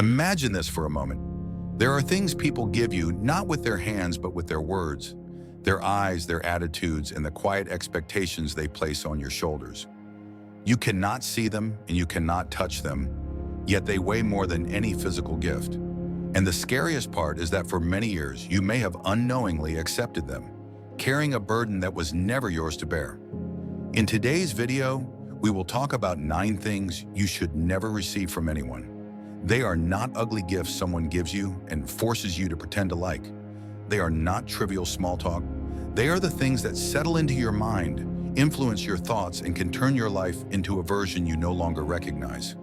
Imagine this for a moment. There are things people give you not with their hands but with their words, their eyes, their attitudes, and the quiet expectations they place on your shoulders. You cannot see them and you cannot touch them, yet they weigh more than any physical gift. And the scariest part is that for many years, you may have unknowingly accepted them, carrying a burden that was never yours to bear. In today's video, we will talk about 9 things you should never receive from anyone. They are not ugly gifts someone gives you and forces you to pretend to like. They are not trivial small talk. They are the things that settle into your mind, influence your thoughts, and can turn your life into a version you no longer recognize.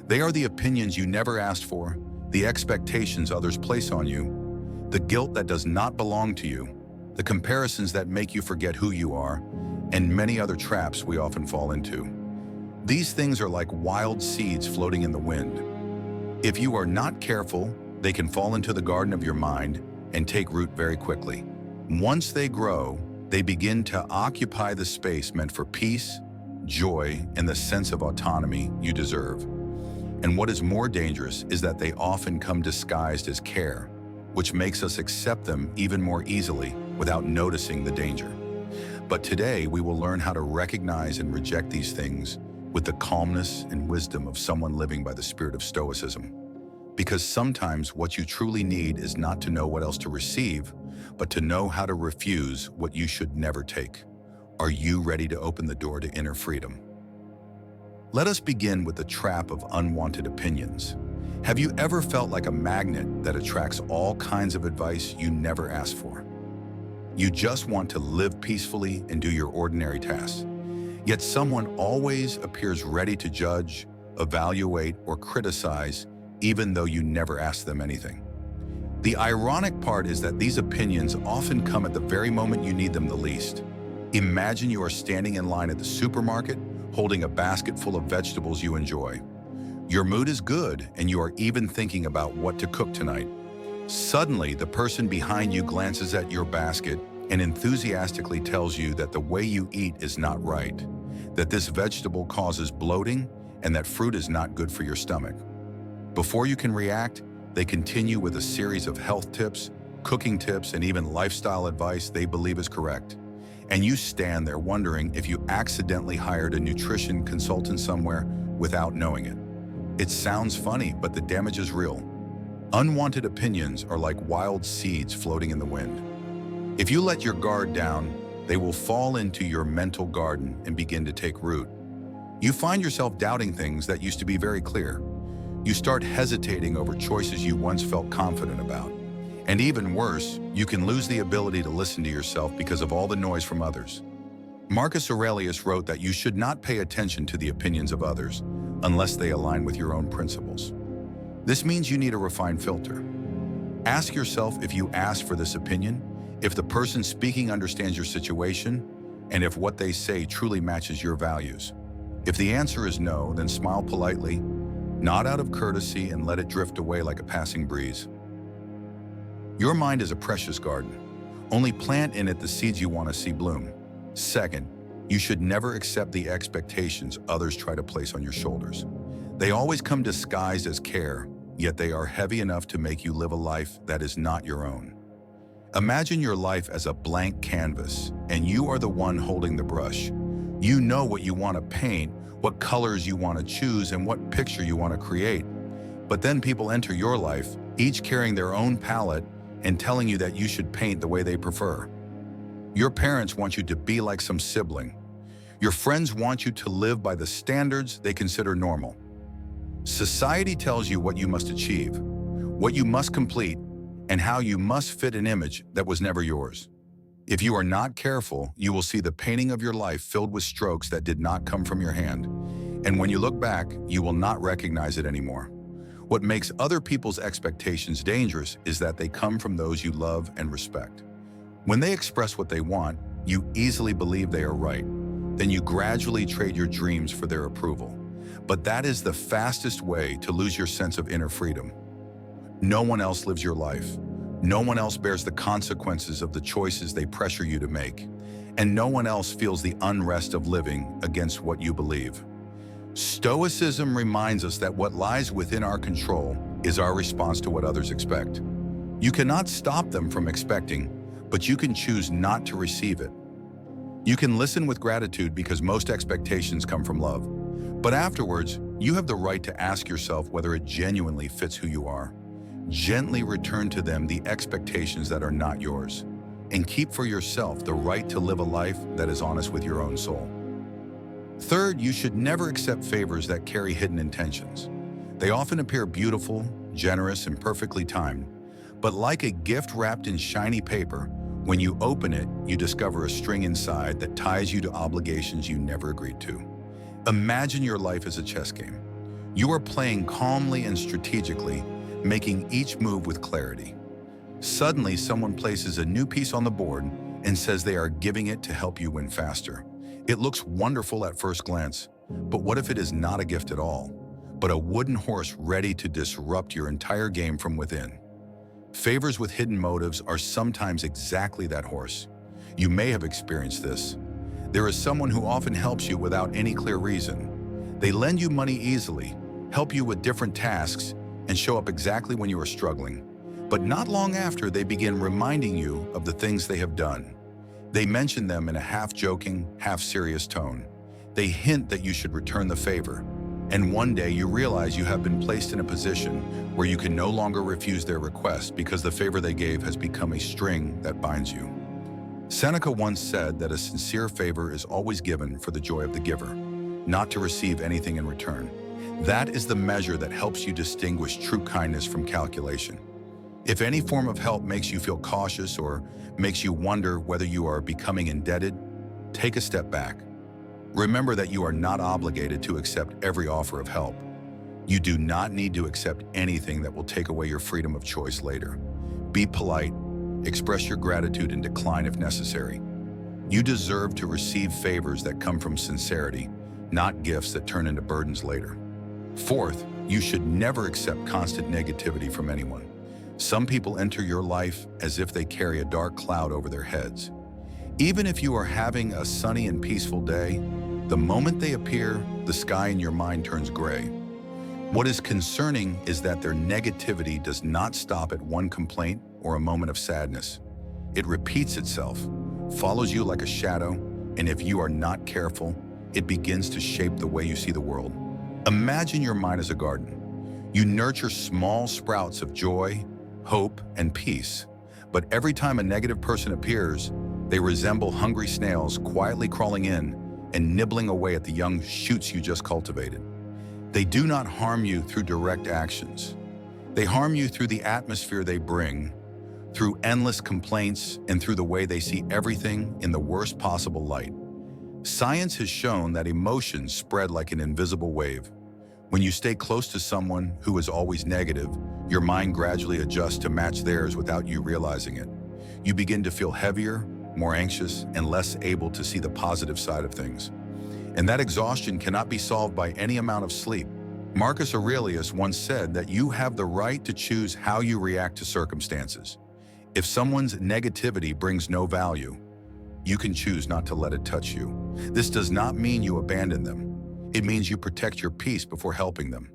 They are the opinions you never asked for, the expectations others place on you, the guilt that does not belong to you, the comparisons that make you forget who you are, and many other traps we often fall into. These things are like wild seeds floating in the wind. If you are not careful, they can fall into the garden of your mind and take root very quickly. Once they grow, they begin to occupy the space meant for peace, joy, and the sense of autonomy you deserve. And what is more dangerous is that they often come disguised as care, which makes us accept them even more easily without noticing the danger. But today, we will learn how to recognize and reject these things with the calmness and wisdom of someone living by the spirit of Stoicism. Because sometimes what you truly need is not to know what else to receive, but to know how to refuse what you should never take. Are you ready to open the door to inner freedom? Let us begin with the trap of unwanted opinions. Have you ever felt like a magnet that attracts all kinds of advice you never asked for? You just want to live peacefully and do your ordinary tasks. Yet someone always appears ready to judge, evaluate, or criticize, even though you never ask them anything. The ironic part is that these opinions often come at the very moment you need them the least. Imagine you are standing in line at the supermarket, holding a basket full of vegetables you enjoy. Your mood is good, and you are even thinking about what to cook tonight. Suddenly, the person behind you glances at your basket and enthusiastically tells you that the way you eat is not right, that this vegetable causes bloating, and that fruit is not good for your stomach. Before you can react, they continue with a series of health tips, cooking tips, and even lifestyle advice they believe is correct. And you stand there wondering if you accidentally hired a nutrition consultant somewhere without knowing it. It sounds funny, but the damage is real. Unwanted opinions are like wild seeds floating in the wind. If you let your guard down, they will fall into your mental garden and begin to take root. You find yourself doubting things that used to be very clear. You start hesitating over choices you once felt confident about. And even worse, you can lose the ability to listen to yourself because of all the noise from others. Marcus Aurelius wrote that you should not pay attention to the opinions of others unless they align with your own principles. This means you need a refined filter. Ask yourself if you ask for this opinion, if the person speaking understands your situation, and if what they say truly matches your values. If the answer is no, then smile politely, nod out of courtesy, and let it drift away like a passing breeze. Your mind is a precious garden. Only plant in it the seeds you want to see bloom. Second, you should never accept the expectations others try to place on your shoulders. They always come disguised as care, yet they are heavy enough to make you live a life that is not your own. Imagine your life as a blank canvas, and you are the one holding the brush. You know what you want to paint, what colors you want to choose, and what picture you want to create. But then people enter your life, each carrying their own palette and telling you that you should paint the way they prefer. Your parents want you to be like some sibling. Your friends want you to live by the standards they consider normal. Society tells you what you must achieve, what you must complete, and how you must fit an image that was never yours. If you are not careful, you will see the painting of your life filled with strokes that did not come from your hand. And when you look back, you will not recognize it anymore. What makes other people's expectations dangerous is that they come from those you love and respect. When they express what they want, you easily believe they are right. Then you gradually trade your dreams for their approval. But that is the fastest way to lose your sense of inner freedom. No one else lives your life. No one else bears the consequences of the choices they pressure you to make. And no one else feels the unrest of living against what you believe. Stoicism reminds us that what lies within our control is our response to what others expect. You cannot stop them from expecting, but you can choose not to receive it. You can listen with gratitude because most expectations come from love. But afterwards, you have the right to ask yourself whether it genuinely fits who you are. Gently return to them the expectations that are not yours, and keep for yourself the right to live a life that is honest with your own soul. Third, you should never accept favors that carry hidden intentions. They often appear beautiful, generous, and perfectly timed, but like a gift wrapped in shiny paper, when you open it, you discover a string inside that ties you to obligations you never agreed to. Imagine your life as a chess game. You are playing calmly and strategically, making each move with clarity. Suddenly, someone places a new piece on the board and says they are giving it to help you win faster. It looks wonderful at first glance, but what if it is not a gift at all, but a wooden horse ready to disrupt your entire game from within? Favors with hidden motives are sometimes exactly that horse. You may have experienced this. There is someone who often helps you without any clear reason. They lend you money easily, help you with different tasks, and show up exactly when you are struggling. But not long after, they begin reminding you of the things they have done. They mention them in a half-joking, half-serious tone. They hint that you should return the favor. And one day you realize you have been placed in a position where you can no longer refuse their request because the favor they gave has become a string that binds you. Seneca once said that a sincere favor is always given for the joy of the giver, not to receive anything in return. That is the measure that helps you distinguish true kindness from calculation. If any form of help makes you feel cautious or makes you wonder whether you are becoming indebted, take a step back. Remember that you are not obligated to accept every offer of help. You do not need to accept anything that will take away your freedom of choice later. Be polite, express your gratitude, and decline if necessary. You deserve to receive favors that come from sincerity, not gifts that turn into burdens later. Fourth, you should never accept constant negativity from anyone. Some people enter your life as if they carry a dark cloud over their heads. Even if you are having a sunny and peaceful day, the moment they appear, the sky in your mind turns gray. What is concerning is that their negativity does not stop at one complaint or a moment of sadness. It repeats itself, follows you like a shadow, and if you are not careful, it begins to shape the way you see the world. Imagine your mind as a garden. You nurture small sprouts of joy, hope, and peace, but every time a negative person appears, they resemble hungry snails quietly crawling in and nibbling away at the young shoots you just cultivated. They do not harm you through direct actions. They harm you through the atmosphere they bring, through endless complaints, and through the way they see everything in the worst possible light. Science has shown that emotions spread like an invisible wave. When you stay close to someone who is always negative, your mind gradually adjusts to match theirs without you realizing it. You begin to feel heavier, more anxious, and less able to see the positive side of things. And that exhaustion cannot be solved by any amount of sleep. Marcus Aurelius once said that you have the right to choose how you react to circumstances. If someone's negativity brings no value, you can choose not to let it touch you. This does not mean you abandon them. It means you protect your peace before helping them.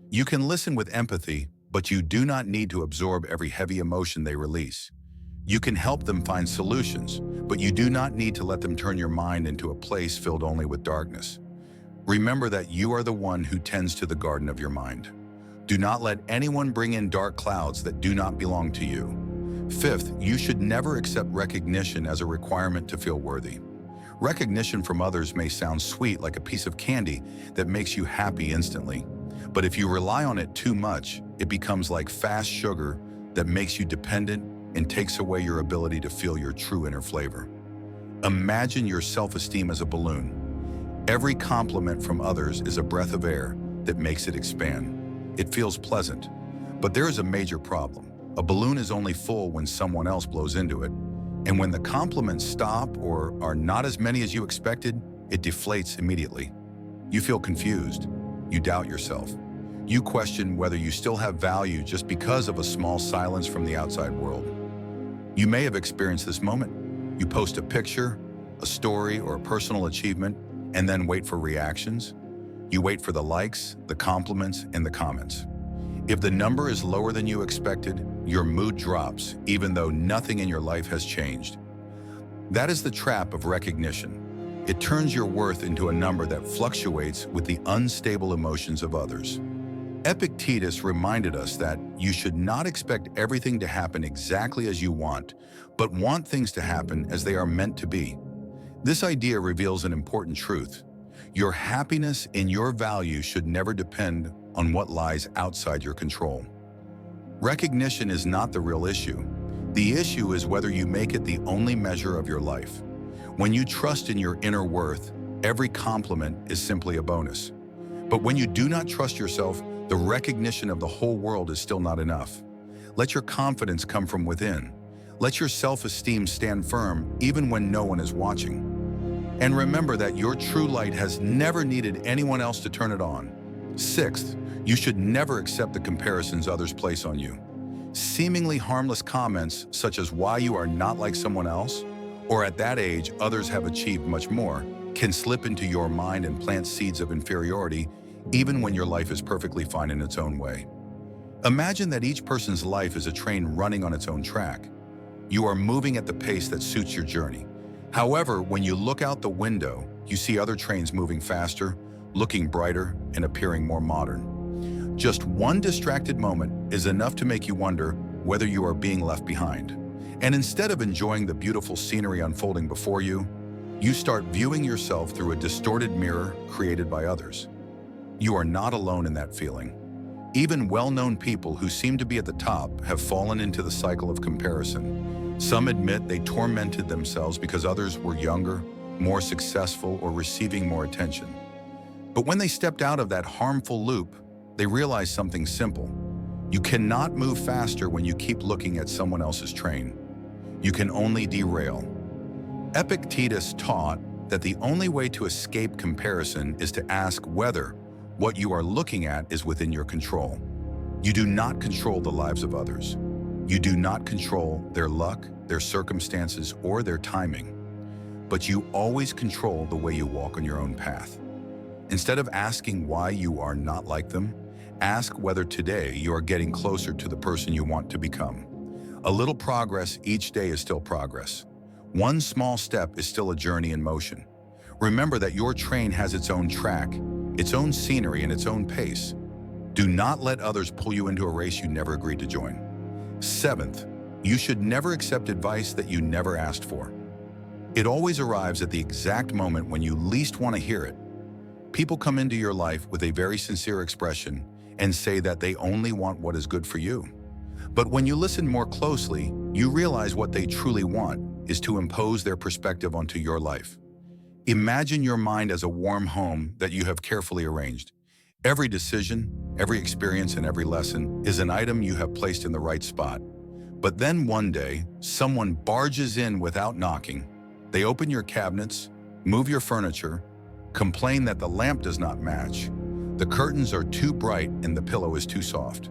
You can listen with empathy, but you do not need to absorb every heavy emotion they release. You can help them find solutions, but you do not need to let them turn your mind into a place filled only with darkness. Remember that you are the one who tends to the garden of your mind. Do not let anyone bring in dark clouds that do not belong to you. Fifth, you should never accept recognition as a requirement to feel worthy. Recognition from others may sound sweet, like a piece of candy that makes you happy instantly. But if you rely on it too much, it becomes like fast sugar that makes you dependent and takes away your ability to feel your true inner flavor. Imagine your self-esteem as a balloon. Every compliment from others is a breath of air that makes it expand. It feels pleasant, but there is a major problem. A balloon is only full when someone else blows into it, and when the compliments stop or are not as many as you expected, it deflates immediately. You feel confused. You doubt yourself. You question whether you still have value just because of a small silence from the outside world. You may have experienced this moment. You post a picture, a story, or a personal achievement, and then wait for reactions. You wait for the likes, the compliments, and the comments. If the number is lower than you expected, your mood drops, even though nothing in your life has changed. That is the trap of recognition. It turns your worth into a number that fluctuates with the unstable emotions of others. Epictetus reminded us that you should not expect everything to happen exactly as you want, but want things to happen as they are meant to be. This idea reveals an important truth. Your happiness and your value should never depend on what lies outside your control. Recognition is not the real issue. The issue is whether you make it the only measure of your life. When you trust in your inner worth, every compliment is simply a bonus. But when you do not trust yourself, the recognition of the whole world is still not enough. Let your confidence come from within. Let your self-esteem stand firm even when no one is watching. And remember that your true light has never needed anyone else to turn it on. Sixth, you should never accept the comparisons others place on you. Seemingly harmless comments such as why you are not like someone else, or at that age others have achieved much more, can slip into your mind and plant seeds of inferiority even when your life is perfectly fine in its own way. Imagine that each person's life is a train running on its own track. You are moving at the pace that suits your journey. However, when you look out the window, you see other trains moving faster, looking brighter, and appearing more modern. Just one distracted moment is enough to make you wonder whether you are being left behind. And instead of enjoying the beautiful scenery unfolding before you, you start viewing yourself through a distorted mirror created by others. You are not alone in that feeling. Even well-known people who seem to be at the top have fallen into the cycle of comparison. Some admit they tormented themselves because others were younger, more successful, or receiving more attention. But when they stepped out of that harmful loop, they realized something simple. You cannot move faster when you keep looking at someone else's train. You can only derail. Epictetus taught that the only way to escape comparison is to ask whether what you are looking at is within your control. You do not control the lives of others. You do not control their luck, their circumstances, or their timing. But you always control the way you walk on your own path. Instead of asking why you are not like them, ask whether today you are getting closer to the person you want to become. A little progress each day is still progress. One small step is still a journey in motion. Remember that your train has its own track, its own scenery, and its own pace. Do not let others pull you into a race you never agreed to join. Seventh, you should never accept advice that you never asked for. It always arrives at the exact moment when you least want to hear it. People come into your life with a very sincere expression and say that they only want what is good for you. But when you listen more closely, you realize what they truly want is to impose their perspective onto your life. Imagine your mind as a warm home that you have carefully arranged. Every decision, every experience, and every lesson is an item you have placed in the right spot. But then one day, someone barges in without knocking. They open your cabinets, move your furniture, complain that the lamp does not match, the curtains are too bright, and the pillow is too soft.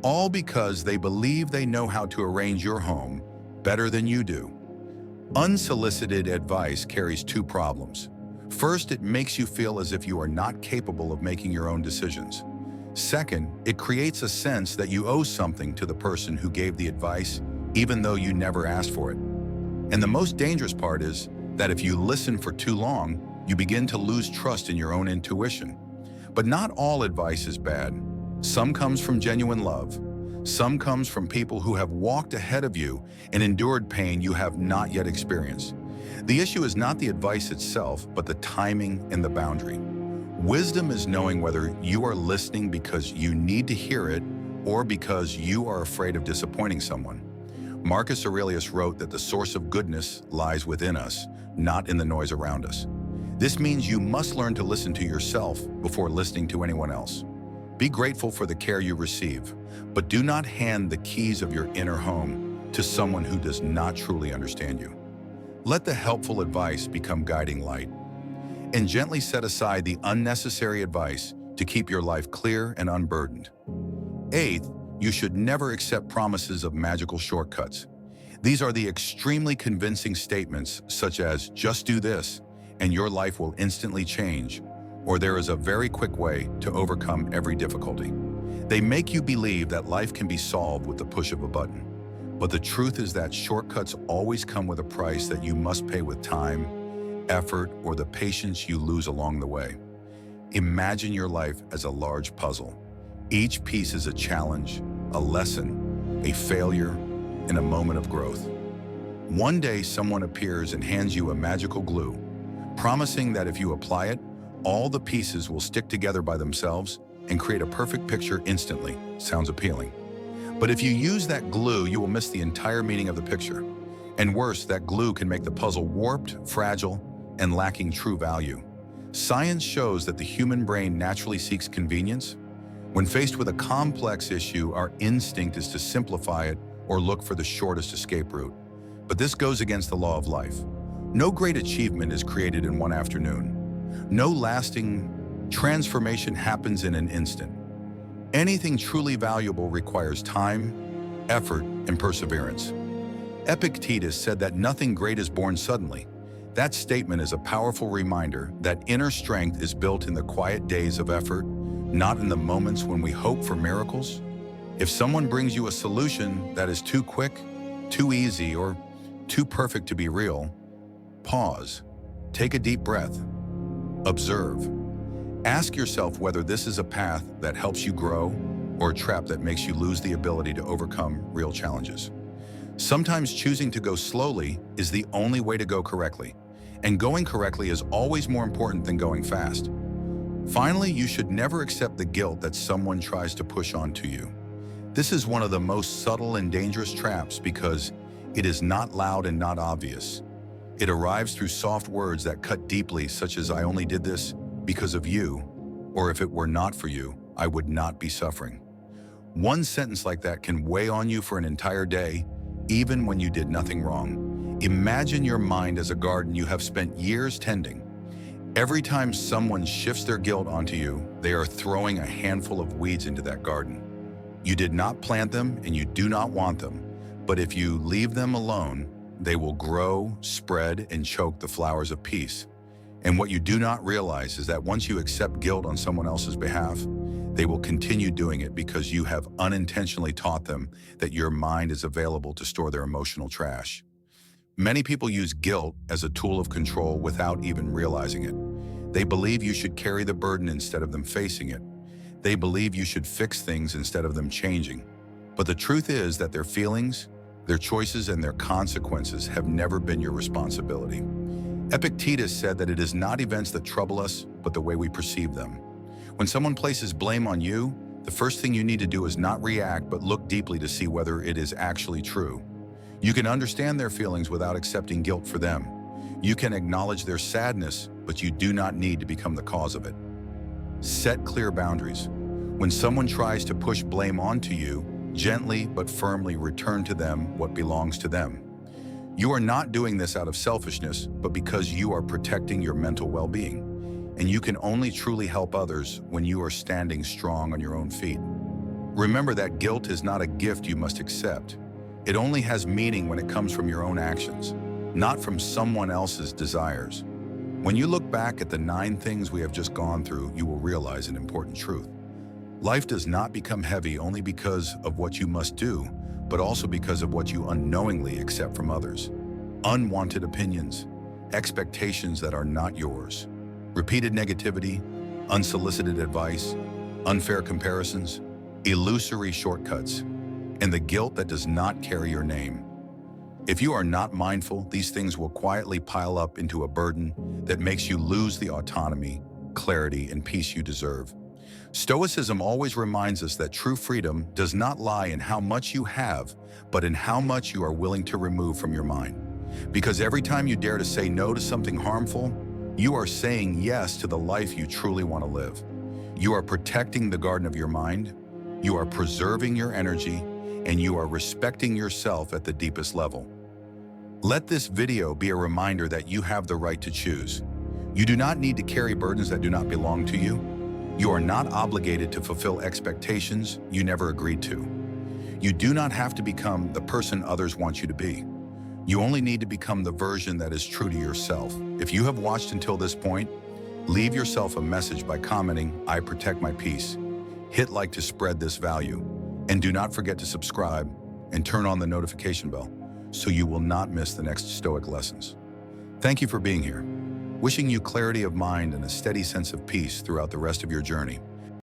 All because they believe they know how to arrange your home better than you do. Unsolicited advice carries two problems. First, it makes you feel as if you are not capable of making your own decisions. Second, it creates a sense that you owe something to the person who gave the advice, even though you never asked for it. And the most dangerous part is that if you listen for too long, you begin to lose trust in your own intuition. But not all advice is bad. Some comes from genuine love. Some comes from people who have walked ahead of you and endured pain you have not yet experienced. The issue is not the advice itself, but the timing and the boundary. Wisdom is knowing whether you are listening because you need to hear it or because you are afraid of disappointing someone. Marcus Aurelius wrote that the source of goodness lies within us, not in the noise around us. This means you must learn to listen to yourself before listening to anyone else. Be grateful for the care you receive, but do not hand the keys of your inner home to someone who does not truly understand you. Let the helpful advice become guiding light, and gently set aside the unnecessary advice to keep your life clear and unburdened. Eighth, you should never accept promises of magical shortcuts. These are the extremely convincing statements such as, just do this, and your life will instantly change, or there is a very quick way to overcome every difficulty. They make you believe that life can be solved with the push of a button. But the truth is that shortcuts always come with a price that you must pay with time, effort, or the patience you lose along the way. Imagine your life as a large puzzle. Each piece is a challenge, a lesson, a failure, and a moment of growth. One day, someone appears and hands you a magical glue, promising that if you apply it, all the pieces will stick together by themselves and create a perfect picture instantly. Sounds appealing. But if you use that glue, you will miss the entire meaning of the picture. And worse, that glue can make the puzzle warped, fragile, and lacking true value. Science shows that the human brain naturally seeks convenience. When faced with a complex issue, our instinct is to simplify it or look for the shortest escape route. But this goes against the law of life. No great achievement is created in one afternoon. No lasting transformation happens in an instant. Anything truly valuable requires time, effort, and perseverance. Epictetus said that nothing great is born suddenly. That statement is a powerful reminder that inner strength is built in the quiet days of effort, not in the moments when we hope for miracles. If someone brings you a solution that is too quick, too easy, or too perfect to be real, pause, take a deep breath, observe. Ask yourself whether this is a path that helps you grow or a trap that makes you lose the ability to overcome real challenges. Sometimes choosing to go slowly is the only way to go correctly, and going correctly is always more important than going fast. Finally, you should never accept the guilt that someone tries to push onto you. This is one of the most subtle and dangerous traps because it is not loud and not obvious. It arrives through soft words that cut deeply, such as "I only did this because of you," or "if it were not for you, I would not be suffering." One sentence like that can weigh on you for an entire day, even when you did nothing wrong. Imagine your mind as a garden you have spent years tending. Every time someone shifts their guilt onto you, they are throwing a handful of weeds into that garden. You did not plant them and you do not want them, but if you leave them alone, they will grow, spread, and choke the flowers of peace. And what you do not realize is that once you accept guilt on someone else's behalf, they will continue doing it because you have unintentionally taught them that your mind is available to store their emotional trash. Many people use guilt as a tool of control without even realizing it. They believe you should carry the burden instead of them facing it. They believe you should fix things instead of them changing. But the truth is that their feelings, their choices, and their consequences have never been your responsibility. Epictetus said that it is not events that trouble us, but the way we perceive them. When someone places blame on you, the first thing you need to do is not react, but look deeply to see whether it is actually true. You can understand their feelings without accepting guilt for them. You can acknowledge their sadness, but you do not need to become the cause of it. Set clear boundaries. When someone tries to push blame onto you, gently but firmly return to them what belongs to them. You are not doing this out of selfishness, but because you are protecting your mental well-being. And you can only truly help others when you are standing strong on your own feet. Remember that guilt is not a gift you must accept. It only has meaning when it comes from your own actions, not from someone else's desires. When you look back at the 9 things we have just gone through, you will realize an important truth. Life does not become heavy only because of what you must do, but also because of what you unknowingly accept from others. Unwanted opinions, expectations that are not yours, repeated negativity, unsolicited advice, unfair comparisons, illusory shortcuts, and the guilt that does not carry your name. If you are not mindful, these things will quietly pile up into a burden that makes you lose the autonomy, clarity, and peace you deserve. Stoicism always reminds us that true freedom does not lie in how much you have, but in how much you are willing to remove from your mind. Because every time you dare to say no to something harmful, you are saying yes to the life you truly want to live. You are protecting the garden of your mind, you are preserving your energy, and you are respecting yourself at the deepest level. Let this video be a reminder that you have the right to choose. You do not need to carry burdens that do not belong to you. You are not obligated to fulfill expectations you never agreed to. You do not have to become the person others want you to be. You only need to become the version that is true to yourself. If you have watched until this point, leave yourself a message by commenting, "I protect my peace." Hit like to spread this value, and do not forget to subscribe and turn on the notification bell so you will not miss the next Stoic lessons. Thank you for being here. Wishing you clarity of mind and a steady sense of peace throughout the rest of your journey.